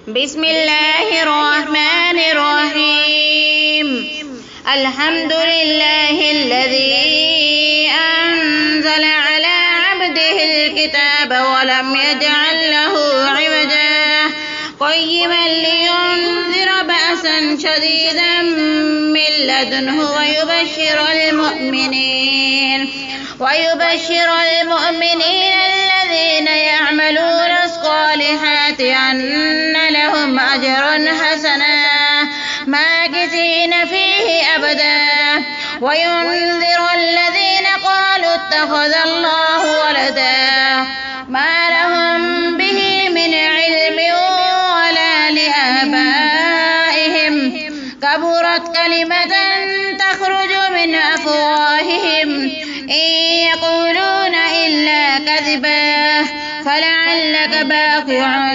بسم الله الرحمن الرحيم. الحمد لله الذي أنزل على عبده الكتاب ولم يجعل له عوجا قيما لينذر بأسا شديدا من لدنه ويبشر المؤمنين الذين يعملون الصالحات أن لهم أجرا حسنا ماكثين فيه أبدا وينذر الذين قالوا اتخذ الله ولدا ما لهم به من علم ولا لآبائهم كبرت كلمة تخرج من أفواههم إن يقولون إلا كذبا فلعلك باقع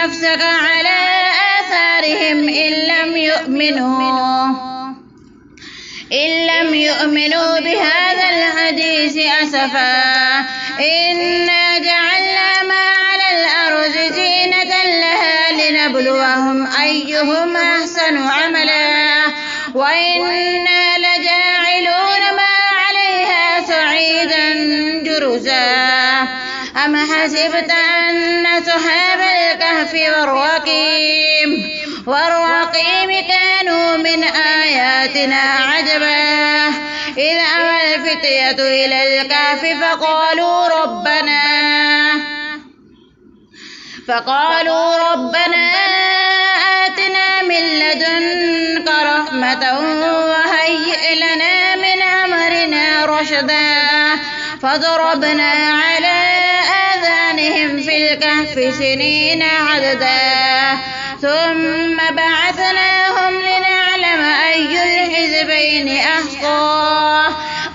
نفسك على آثارهم إن لم يؤمنوا بهذا الحديث أسفا إنا جعلنا ما على الأرض زينة لها لنبلوهم أيهم أحسن عملا وإنا لجاعلون ما عليها صعيدا جرزا أم حسبت أن أصحاب الكهف والرقيم كانوا من آياتنا عجبا إذ أوى الفتية إلى الكهف فقالوا ربنا آتنا من لدنك رحمة وهيئ لنا من أمرنا رشدا فضربنا على آذانهم في الكهف سنين عددا ثم بعثناهم لنعلم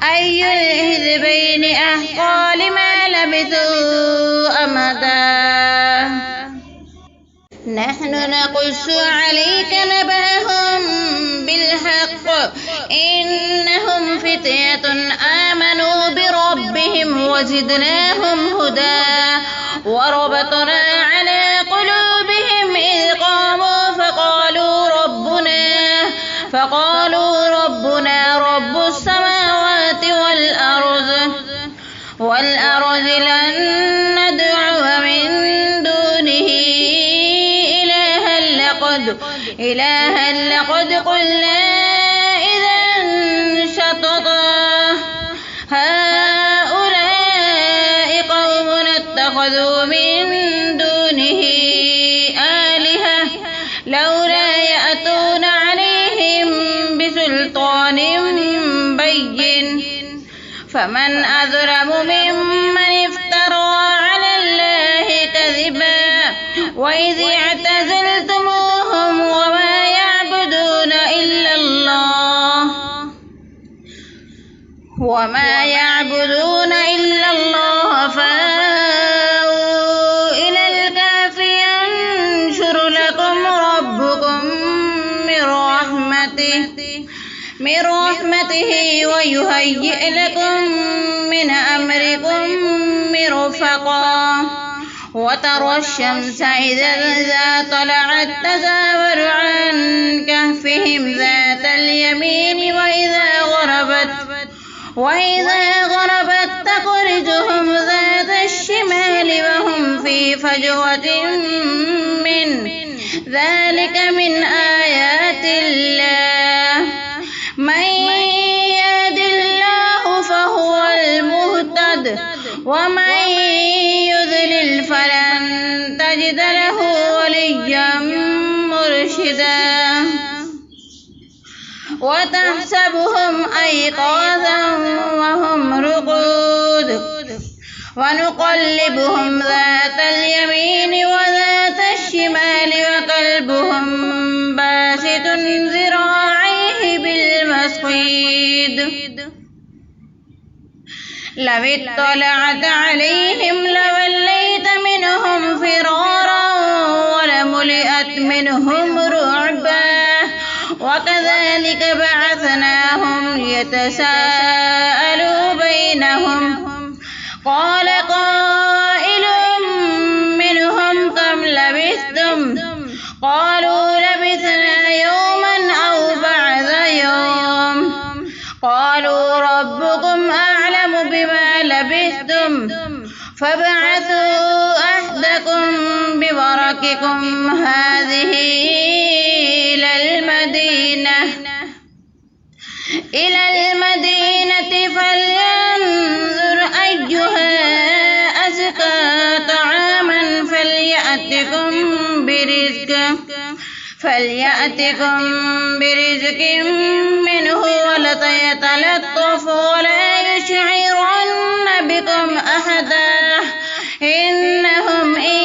أي الحزبين أحصى لما لبثوا أمدا. نحن نقص عليك نبأهم بالحق إنهم فتية آمنوا بربهم وزدناهم هدى وربطنا على قلوبهم إذ قاموا فقالوا ربنا رب السماوات والأرض لن ندعو من دونه إلها لقد قلنا إذا شططا هؤلاء قوم اتخذوا من دونه آلهة لولا يأتون عليهم بسلطان بين فمن أظلم ممن افترى على الله كذبا وإذ اعتزلتموهم وما يعبدون إلا الله فآووا إلى الكهف ينشر لكم ربكم من رحمته ويهيئ لكم من أمركم مرفقا وترى الشمس إذا طلعت تزاور عن كهفهم ذات اليمين وإذا غربت تخرجهم ذات الشمال وهم في فجوة من ذلك من آيات الله من يهد الله فهو المهتد ومن يضلل فلن تجد له وليا مرشدا وتحسبهم أيقاظا وهم رقود ونقلبهم ذات اليمين وذات الشمال وكلبهم باسط ذراعيه بالوصيد لو اطلعت عليهم لوليت منهم فرارا ولملئت منهم رعبا وكذلك بعثناهم ليتساءلوا بينهم قال قائل منهم كم لبثتم قالوا لبثنا يوما أو بعض يوم قالوا ربكم أعلم بما لبثتم فابعثوا أحدكم بورقكم هذه إلى المدينة فلينظر أيها أزكى طعاما فليأتكم برزق منه وليتلطف ولا يشعرن بكم أحدا إنهم إن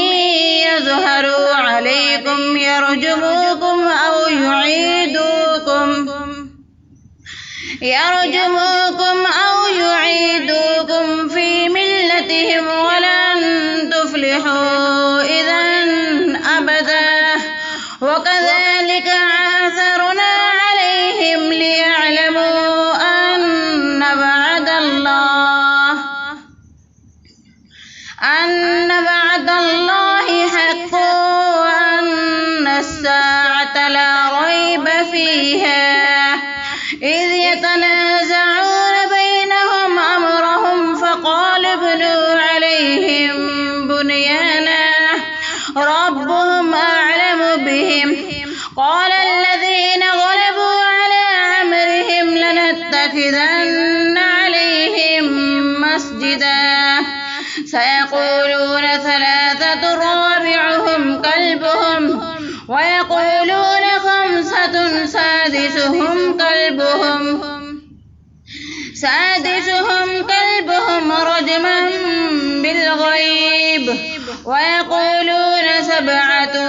يظهروا عليكم يرجموكم أو يعيدوكم في ملتهم ولن تفلحوا إذا أبدا وكذلك عاثرنا عليهم ليعلموا أن وعد الله حق وأن الساعة لا ريب فيها إذ يتنازعون بينهم أمرهم فقال ابنوا عليهم بنيانا ربهم أعلم بهم قال الذين غلبوا على أمرهم لنتخذن عليهم مسجدا سيقولون ثلاثة رابعهم كلبهم ويقولون خمسة سادسهم كلبهم رجما بالغيب ويقولون سبعة